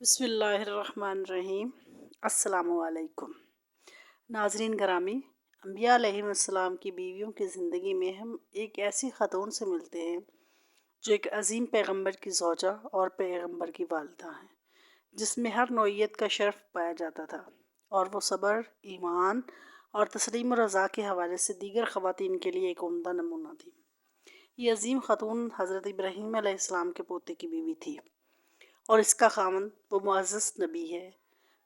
बिस्मिल्लाहिर्रहमानिर्रहीम। अस्सलामुअलैकुम। नाज़रीन गरामी, अंबिया अलैहिस्सलाम की बीवियों की ज़िंदगी में हम एक ऐसी ख़तून से मिलते हैं जो एक अजीम पैगंबर की ज़ौजा और पैगंबर की वालिदा हैं, जिसमें हर नौइयत का शर्फ पाया जाता था और वो सब्र, ईमान और तस्लीम और रज़ा के हवाले से दीगर ख़वातीन के लिए एक उम्दा नमूना थी। ये अजीम ख़तून हज़रत इब्राहीम अलैहिस्सलाम के पोते की बीवी थी और इसका ख़ावंद वो मुअज़्ज़ज़ नबी है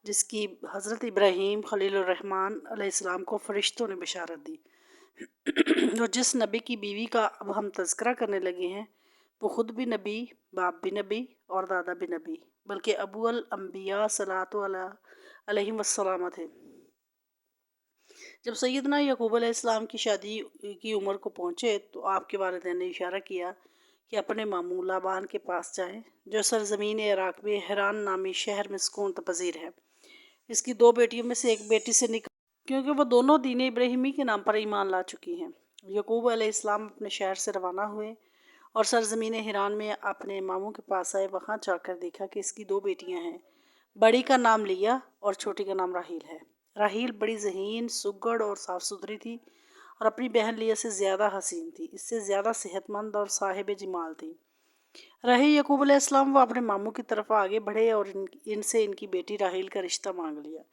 जिसकी हज़रत इब्राहीम खलीलुर्रहमान अलैहिस्सलाम को फ़रिश्तों ने बशारत दी। और जिस नबी की बीवी का अब हम तज़किरा करने लगे हैं वो ख़ुद भी नबी, बाप भी नबी और दादा भी नबी, बल्कि अबुल अम्बिया सलातो अलैहि वस्सलाम थे। जब सैयदना यकूब अलैहिस्सलाम की शादी की उम्र को पहुँचे तो आपके वालिदैन ने इशारा किया कि अपने मामू लाबान के पास जाएं, जो सरज़मीन इराक़ में हिरान नामी शहर में सुकून पज़ीर है। इसकी दो बेटियों में से एक बेटी से निकाह, क्योंकि वो दोनों दीन इब्राहिमी के नाम पर ईमान ला चुकी हैं। यकूब अलैहिस्सलाम अपने शहर से रवाना हुए और सरज़मीन हिरान में अपने मामू के पास आए। वहाँ जाकर देखा कि इसकी दो बेटियां हैं। बड़ी का नाम लिया और छोटी का नाम राहील है। राहील बड़ी ज़हीन, सुघड़ और साफ़ सुथरी थी और अपनी बहन लिया से ज़्यादा हसीन थी, इससे ज़्यादा सेहतमंद और साहिब जमाल थी। रही यकूब अलैहिस्सलाम वो अपने मामू की तरफ आगे बढ़े और इनसे इनकी बेटी राहील का रिश्ता मांग लिया।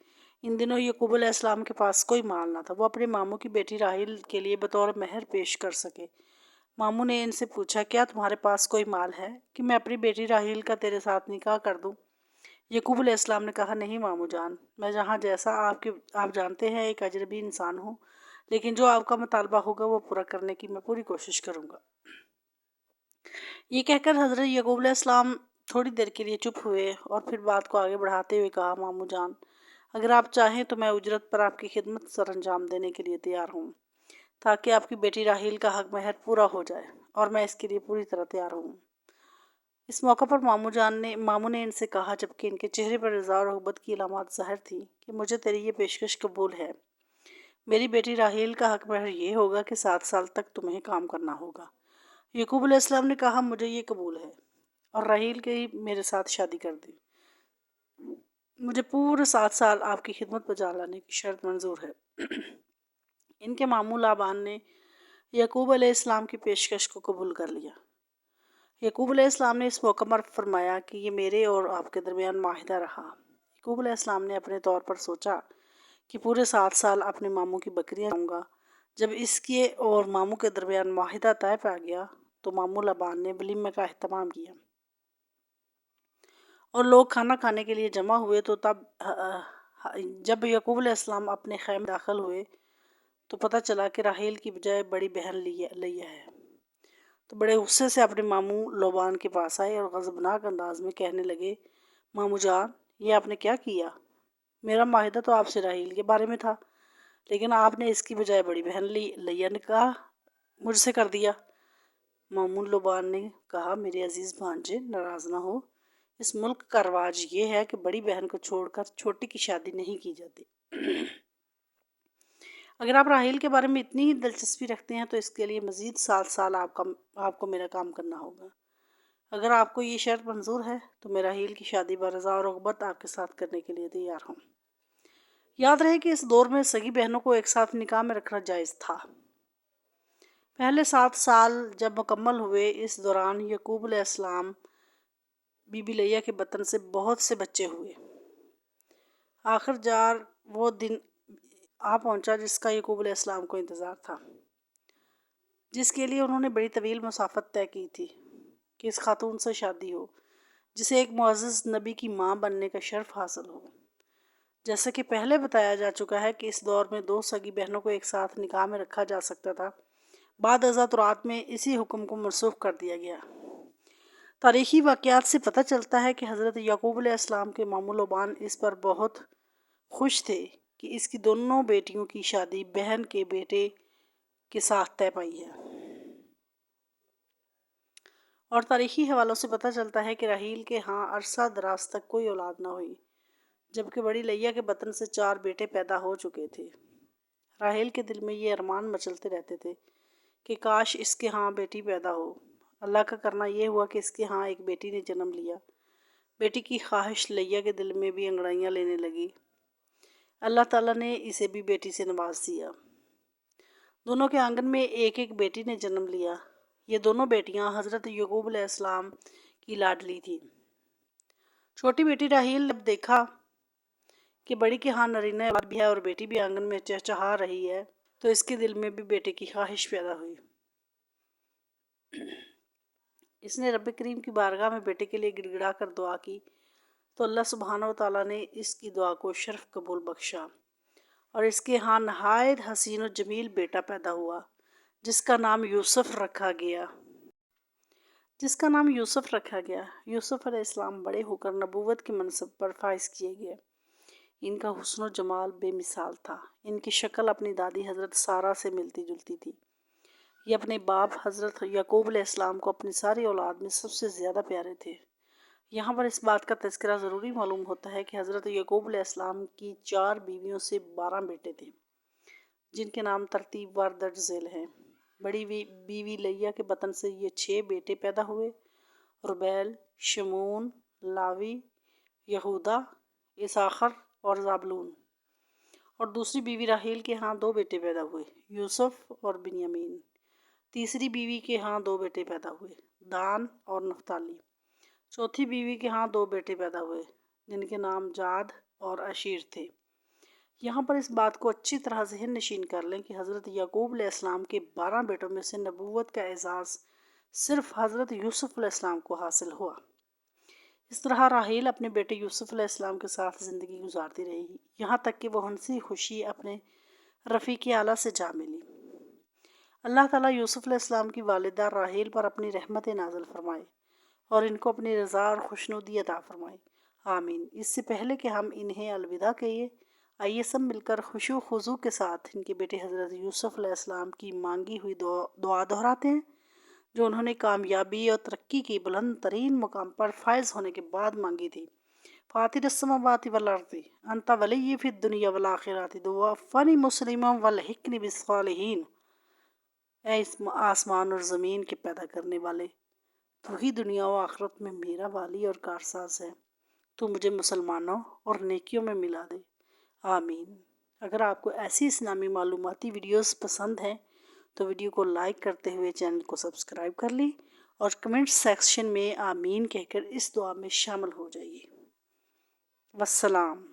इन दिनों यकूब अलैहिस्सलाम के पास कोई माल ना था, वो अपने मामू की बेटी राहील के लिए बतौर महर पेश कर सके। मामू ने इनसे पूछा, क्या तुम्हारे पास कोई माल है कि मैं अपनी बेटी राहील का तेरे साथ निकाह कर दूं? यकूब अलैहिस्सलाम ने कहा, नहीं मामू जान, मैं जहाँ जैसा आप जानते हैं एक अजनबी इंसान हूँ, लेकिन जो आपका मुतालबा होगा वो पूरा करने की मैं पूरी कोशिश करूँगा। ये कहकर हज़रत यकूब अलैहिस्सलाम थोड़ी देर के लिए चुप हुए और फिर बात को आगे बढ़ाते हुए कहा, मामू जान, अगर आप चाहें तो मैं उजरत पर आपकी खिदमत सर अंजाम देने के लिए तैयार हूँ, ताकि आपकी बेटी राहील का हक महर पूरा हो जाए, और मैं इसके लिए पूरी तरह तैयार हूँ। इस मौका पर मामू ने इनसे कहा, जबकि इनके चेहरे पर रज़ा और मोहब्बत की अलामत ज़ाहिर थी, कि मुझे तेरी ये पेशकश कबूल है। मेरी बेटी राहील का हक महर ये होगा कि 7 साल तक तुम्हें काम करना होगा। यकूब अलैहिस्सलाम ने कहा, मुझे ये कबूल है, और राहील की मेरे साथ शादी कर दी। मुझे पूरे 7 साल आपकी खिदमत बजा लाने की शर्त मंजूर है। इनके मामू लाबान ने यकूब अलैहिस्सलाम की पेशकश को कबूल कर लिया। यकूब अलैहिस्सलाम ने इस मौका पर फरमाया कि ये मेरे और आपके दरमियान माहिदा रहा। यकूब अलैहिस्सलाम ने अपने तौर पर सोचा कि पूरे 7 साल अपने मामू की बकरियां चराऊंगा। जब इसके और मामू के दरमियान माहिदा तय पा गया तो मामू लाबान ने वलीमे का अहतमाम किया और लोग खाना खाने के लिए जमा हुए। तो तब जब यकूब अलैहिस्सलाम अपने खैमे में दाखिल हुए तो पता चला कि राहील की बजाय बड़ी बहन लिया है। तो बड़े गुस्से से अपने मामू लोबान के पास आए और गज़बनाक अंदाज में कहने लगे, मामू जान, ये आपने क्या किया? मेरा माहिदा तो आपसे राहील के बारे में था, लेकिन आपने इसकी बजाय बड़ी बहन लिया ने कहा मुझसे कर दिया। मामू लोबान ने कहा, मेरे अजीज़ भांजे, नाराज़ ना हो। इस मुल्क का रवाज ये है कि बड़ी बहन को छोड़कर छोटी की शादी नहीं की जाती। अगर आप राहील के बारे में इतनी ही दिलचस्पी रखते हैं तो इसके लिए मज़ीद 7 साल आपको मेरा काम करना होगा। अगर आपको ये शर्त मंजूर है तो मैं राहील की शादी बरज़ा और रग़बत आपके साथ करने के लिए तैयार हूँ। याद रहे कि इस दौर में सगी बहनों को एक साथ निकाह में रखना जायज़ था। पहले 7 साल जब मुकम्मल हुए, इस दौरान यकूब अलैहिस्सलाम बीबी लैया के बतन से बहुत से बच्चे हुए। आखिर जार वो दिन आ पहुंचा जिसका यकूब अलैहिस्सलाम को इंतज़ार था, जिसके लिए उन्होंने बड़ी तवील मुसाफत तय की थी कि इस खातून से शादी हो जिसे एक मुअज़्ज़ज़ नबी की माँ बनने का शर्फ हासिल हो। जैसे कि पहले बताया जा चुका है कि इस दौर में 2 सगी बहनों को एक साथ निकाह में रखा जा सकता था। बाद अज़ातुरात में इसी हुक्म को मनसूख कर दिया गया। तारीख़ी वाक़यात से पता चलता है कि हज़रत यकूब अलैहिस्सलाम के मामू लोबान इस पर बहुत खुश थे कि इसकी दोनों बेटियों की शादी बहन के बेटे के साथ तय पाई है। और तारीख़ी हवालों से पता चलता है कि राहील के यहाँ अरसा दराज तक कोई औलाद ना हुई, जबकि बड़ी लैया के बतन से 4 बेटे पैदा हो चुके थे। राहील के दिल में ये अरमान मचलते रहते थे कि काश इसके यहाँ बेटी पैदा हो। अल्लाह का करना ये हुआ कि इसके यहाँ एक बेटी ने जन्म लिया। बेटी की ख्वाहिश लैया के दिल में भी अंगड़ाइयाँ लेने लगी। अल्लाह ताला ने इसे भी बेटी से नवाज दिया। दोनों के आंगन में एक एक बेटी ने जन्म लिया। ये दोनों बेटियां हज़रत यकूब अलैहिस्सलाम की लाडली थी। छोटी बेटी राहील ने जब देखा कि बड़ी के यहाँ नरीना औलाद भी है और बेटी भी आंगन में चहचहा रही है, तो इसके दिल में भी बेटे की ख्वाहिश पैदा हुई। इसने रब करीम की बारगाह में बेटे के लिए गिड़गिड़ा कर दुआ की, तो अल्लाह सुब्हानहू व तआला ने इसकी दुआ को शर्फ कबूल बख्शा और इसके यहाँ नहायत हसीन और जमील बेटा पैदा हुआ, जिसका नाम यूसुफ रखा गया। यूसुफ अलैहिस्सलाम बड़े होकर नबूवत के मनसब पर फाइज किए गए। इनका हुस्न और जमाल बेमिसाल था। इनकी शक्ल अपनी दादी हज़रत सारा से मिलती जुलती थी। ये अपने बाप हज़रत यकूब अलैहिस्सलाम को अपनी सारी औलाद में सबसे ज़्यादा प्यारे थे। यहाँ पर इस बात का तज़किरा ज़रूरी मालूम होता है कि हज़रत यकूब अलैहिस्सलाम की 4 बीवियों से 12 बेटे थे, जिनके नाम तरतीबवार दर्ज झेल हैं। बड़ी बीवी लैया के बतन से ये 6 बेटे पैदा हुए, रुबैल, शमून, लावी, यहूदा, इसाखर और ज़ाबलून। और दूसरी बीवी राहील के यहाँ 2 बेटे पैदा हुए, यूसुफ और बिन्यामीन। तीसरी बीवी के यहाँ 2 बेटे पैदा हुए, दान और नफ्ताली। चौथी बीवी के यहाँ 2 बेटे पैदा हुए, जिनके नाम जाद और अशीर थे। यहाँ पर इस बात को अच्छी तरह ज़हन नशीन कर लें कि हज़रत यकूब अलैहिस्सलाम के 12 बेटों में से नबूवत का एजाज़ सिर्फ हज़रत यूसुफ अलैहिस्सलाम को हासिल हुआ। इस तरह राहील अपने बेटे यूसुफ अलैहिस्सलाम के साथ ज़िंदगी गुजारती रही, यहाँ तक कि वह हंसी खुशी अपने रफ़ीक आला से जा मिली। अल्लाह ताला यूसुफ अलैहिस्सलाम की वालिदा राहील पर अपनी रहमत नाज़िल फरमाए और इनको अपनी रज़ा और खुशनुदी अता फरमाए, आमीन। इससे पहले कि हम इन्हें अलविदा कहिए, आइए सब मिलकर खुशू खुजू के साथ इनके बेटे हज़रत यूसुफ अलैहिस्सलाम की मांगी हुई दुआ दोहराते हैं, जो उन्होंने कामयाबी और तरक्की की बुलंद तरीन मुकाम पर फायज होने के बाद मांगी थी। फातिरस समावाति वल अर्ज़ि अंता वलिय्यी फिद दुनिया वल आखिरति तवफ़्फ़नी मुस्लिमन वल्हिक़्नी बिस्सालिहीन। ऐ इस आसमान और ज़मीन के पैदा करने वाले, तू ही दुनिया व आखिरत में मेरा वाली और कारसाज है। तू मुझे मुसलमानों और नेकियों में मिला दे, आमीन। अगर आपको ऐसी इस्लामी मालूमाती वीडियोस पसंद हैं तो वीडियो को लाइक करते हुए चैनल को सब्सक्राइब कर ली और कमेंट सेक्शन में आमीन कहकर इस दुआ में शामिल हो जाइए। वस्सलाम।